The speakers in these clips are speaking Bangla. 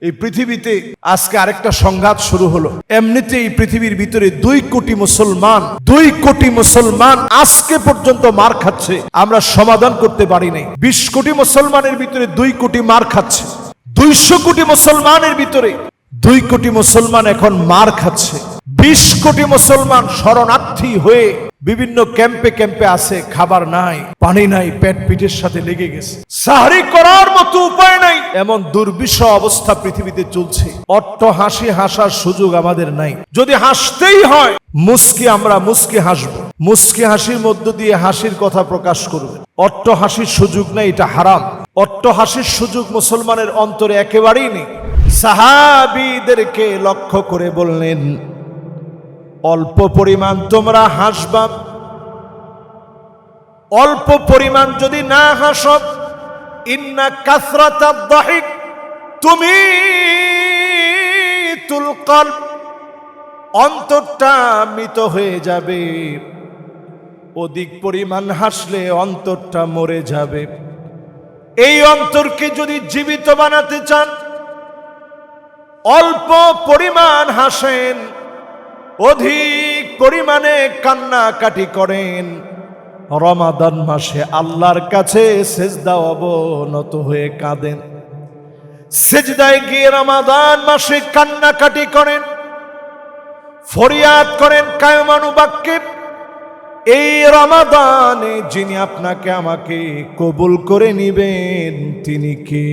এই পৃথিবীতে আজকে আরেকটা সংঘাত শুরু হলো। এমনিতে এই পৃথিবীর ভিতরে 2 কোটি মুসলমান আজকে পর্যন্ত মার খাচ্ছে, আমরা সমাধান করতে পারি নাই। 20 কোটি মুসলমানের ভিতরে 2 কোটি মার খাচ্ছে। 200 কোটি মুসলমানের ভিতরে 2 কোটি মুসলমান এখন মার খাচ্ছে। 20 কোটি মুসলমান শরণার্থী হয়ে বিভিন্ন ক্যাম্পে আছে, খাবার নাই, পানি নাই, পেট পিঠের সাথে লেগে গেছে, সাহরি করার মতো উপায় নাই, এমন দুর্বিষহ অবস্থা পৃথিবীতে চলছে। অট্ট হাসি হাসার সুযোগ আমাদের নাই। যদি হাসতেই হয় আমরা মুস্কি হাসবো, মুস্কি হাসির মধ্য দিয়ে হাসির কথা প্রকাশ করবে। অট্ট হাসির সুযোগ নাই, এটা হারাম। অট্ট হাসির সুযোগ মুসলমানের অন্তরে একেবারেই নেই। সাহাবীদেরকে লক্ষ্য করে বললেন, অল্প পরিমাণ তোমরা হাসবা, অল্প পরিমাণ যদি না হাসো, ইন্না কাসরাতাদ দাহিক তুমিতুল কলব, অন্তরটা মৃত হয়ে যাবে। অধিক পরিমাণ হাসলে অন্তরটা মরে যাবে। এই অন্তরকে যদি জীবিত বানাতে চান, অল্প পরিমাণ হাসেন, অধিক পরিমাণে কান্নাকাটি করেন। রমাদান মাসে আল্লাহর কাছে সেজদা অবনত হয়ে কাঁদেন, সেজদায় গিয়ে রমাদান মাসে কান্নাকাটি করেন, ফরিয়াদ করেন কায়মানুবাক্যে, এই রমাদানে যিনি আপনাকে আমাকে কবুল করে নিবেন তিনি কে?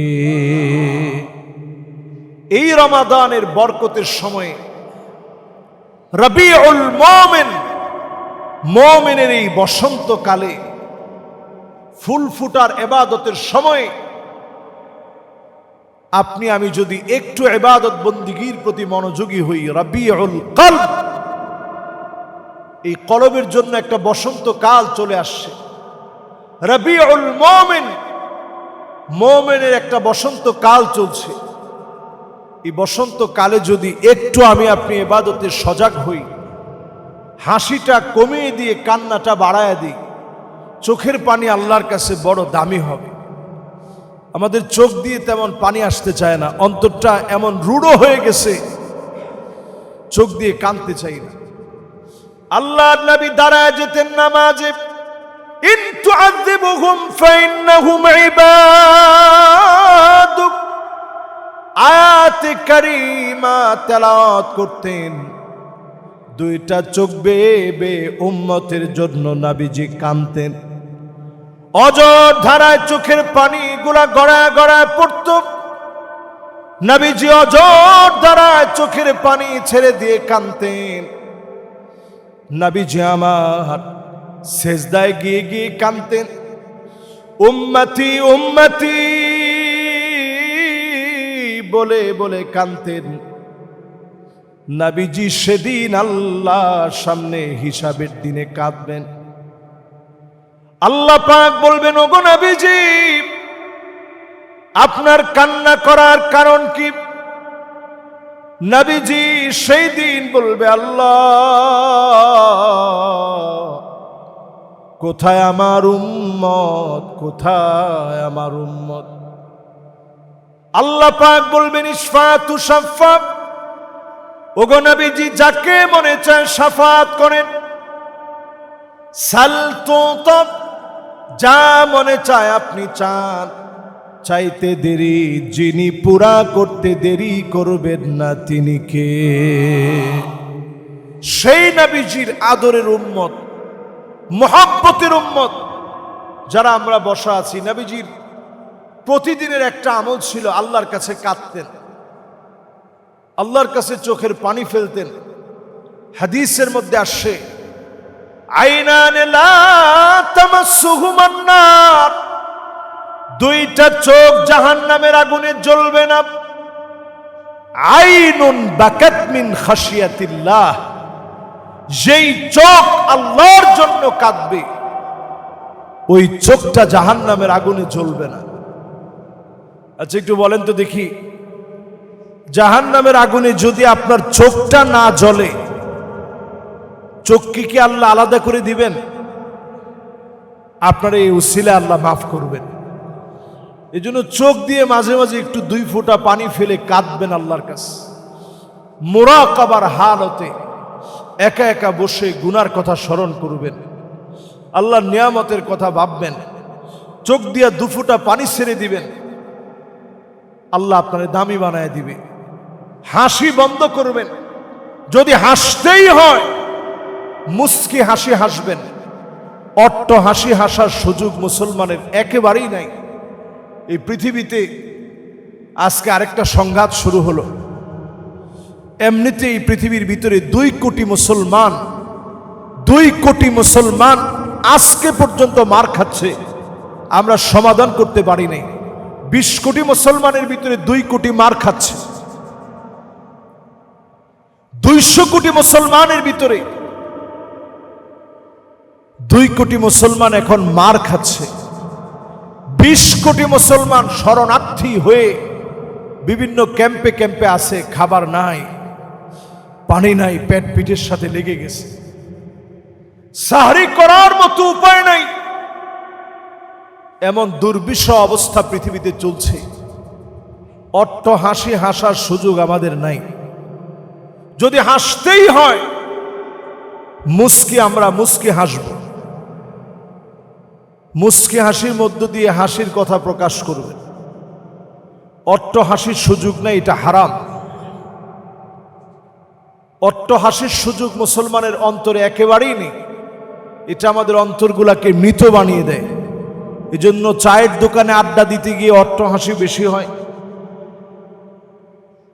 এই রমাদানের বরকতের সময় রবিউল মুমিনের এই বসন্তকালে ফুল ফুটার ইবাদতের সময় আপনি আমি যদি একটু ইবাদত বন্দিগির প্রতি মনোযোগী হই, রবিউল কলব, এই কলবের জন্য একটা বসন্তকাল চলে আসছে। রবিউল মুমিনের একটা বসন্তকাল চলছে। এই বসন্তকালে যদি একটু আমি আপনি ইবাদতে সজাগ হই, হাসিটা কমিয়ে দিয়ে কান্নাটা বাড়ায় দিই, চোখের পানি আল্লাহর কাছে বড় দামি হবে। আমাদের চোখ দিয়ে তেমন পানি আসতে চায় না, অন্তরটা এমন রূঢ় হয়ে গেছে, চোখ দিয়ে কাঁদতে চাই না। আল্লাহর নবী দাঁড়ায় যেতেন নামাজে, ইন তুআযিবুহুম ফাইন্নাহুম ইবাদুক, আয়াতে কারিমা তেলাওয়াত করতেন। 2টা চোখ বেয়ে উম্মতের জন্য নবীজি কাঁদতেন। অজর ধারায় চোখের পানিগুলা গড়ায় গড়ায় পড়ত। নবীজি অজর ধারায় চোখের পানি ছেড়ে দিয়ে কাঁদতেন। নবীজি আমার সেজদায় গিয়ে গিয়ে কাঁদতেন, উম্মতি উম্মতি বলে বলে কাঁদতেন। নবীজি সেদিন আল্লাহর সামনে হিসাবের দিনে কাঁদবেন। আল্লাহ পাক বলবেন, ওগো নবীজি, আপনার কান্না করার কারণ কি? নবীজি সেই দিন বলবে, আল্লাহ, কোথায় আমার উম্মত, কোথায় আমার উম্মত? আল্লাহ পাক বলবেন, ইশফাতু শাফা, ওগো নবীজি, যাকে মনে চায় শাফাত করেন। সাল তুতা, যা মনে চায় আপনি চান। চাইতে দেরি, যিনি পুরা করতে দেরি করবেন না তিনি কে? সেই নবীজির আদরের উম্মত, মুহাব্বতের উম্মত যারা আমরা বসা আছি। নবীজির প্রতিদিনের একটা আমল ছিল, আল্লাহর কাছে কাঁদতেন, আল্লাহর কাছে চোখের পানি ফেলতেন। হাদিসের মধ্যে আসছে, আইনানে লা তামাসসুহুমান নার, 2টা চোখ জাহান্নামের আগুনে জ্বলবে না। আইনুন বাকাত মিন খাশিয়াতিল্লাহ, যেই চোখ আল্লাহর জন্য কাঁদবে ওই চোখটা জাহান্নামের আগুনে জ্বলবে না। আচ্ছা একটু বলেন তো দেখি, জাহান্নামের আগুনে যদি আপনার চোখটা না জ্বলে, চোখকে কি আল্লাহ আলাদা করে দিবেন? আপনার এই উসিলা আল্লাহ মাফ করবেন। এই জন্য চোখ দিয়ে মাঝে মাঝে একটু 2 ফোঁটা পানি ফেলে কাঁদবেন আল্লাহর কাছে। মুরাকাবার হালতে একা একা বসে গুনার কথা স্মরণ করবেন, আল্লাহর নিয়ামতের কথা ভাববেন, চোখ দিয়া 2 ফোঁটা পানি ছেড়ে দিবেন, আল্লাহ আপনার দামি বানায় দিবে। হাসি বন্ধ করবেন, যদি হাসতেই হয় মুস্কি হাসি হাসবেন। অট্ট হাসি হাসার সুযোগ মুসলমানের একেবারেই নাই। এই পৃথিবীতে আজকে আরেকটা সংঘাত শুরু হলো। এমনিতে এই পৃথিবীর ভিতরে 2 কোটি মুসলমান আজকে পর্যন্ত মার খাচ্ছে, আমরা সমাধান করতে পারি নাই। 20 কোটি মুসলমানের ভিতরে 2 কোটি মার খাচ্ছে। 200 কোটি মুসলমানের ভিতরে 2 কোটি মুসলমান এখন মার খাচ্ছে। 20 কোটি মুসলমান শরণার্থী হয়ে বিভিন্ন ক্যাম্পে ক্যাম্পে আছে, খাবার নাই, পানি নাই, পেট পিঠের সাথে লেগে গেছে, সাহরি করার মতো উপায় নাই, এমন দুর্বিষহ অবস্থা পৃথিবীতে চলছে। অট্ট হাসি হাসার সুযোগ আমাদের নাই। যদি হাসতেই হয় আমরা মুস্কি হাসব, মুস্কি হাসির মধ্য দিয়ে হাসির কথা প্রকাশ করবে। অট্ট হাসির সুযোগ নেই, এটা হারাম। অট্ট হাসির সুযোগ মুসলমানের অন্তরে একেবারেই নেই। এটা আমাদের অন্তরগুলাকে মৃত বানিয়ে দেয়। এজন্য চায়ের দোকানে আড্ডা দিতে গিয়ে অট্ট হাসি বেশি হয়।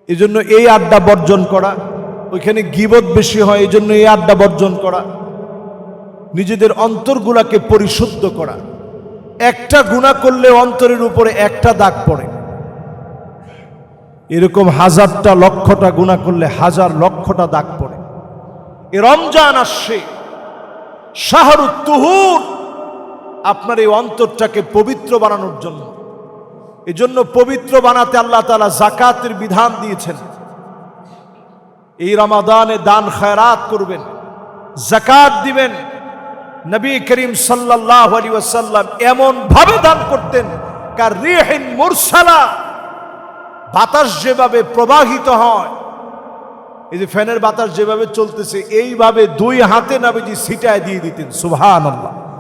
এজন্য এই আড্ডা বর্জন করা, ওইখানে গীবত বেশি হয়, এজন্য এই আড্ডা বর্জন করা। নিজেদের অন্তরগুলাকে পরিশুদ্ধ করা। একটা গুনাহ করলে অন্তরের উপরে একটা দাগ পড়ে, এরকম 1000টা লক্ষটা গুনাহ করলে 1000 লক্ষটা দাগ পড়ে। এ রমজান আসছে, শাহরুত তুহুর, আপনার এই অন্তরটাকে পবিত্র বানানোর জন্য। এজন্য পবিত্র বানাতে আল্লাহ তাআলা যাকাতের বিধান দিয়েছেন। এই রমাদানে দান খায়রাত করবেন, যাকাত দিবেন। নবী করিম সাল্লাল্লাহু আলাইহি ওয়াসাল্লাম এমন ভাবে দান করতেন, কার রিহিন মুরসালা, বাতাস যেভাবে প্রবাহিত হয়, এই যে ফ্যানের বাতাস যেভাবে চলতেছে, এইভাবে 2 হাতে নবীজি ছিটায় দিয়ে দিতেন। সুবহানাল্লাহ।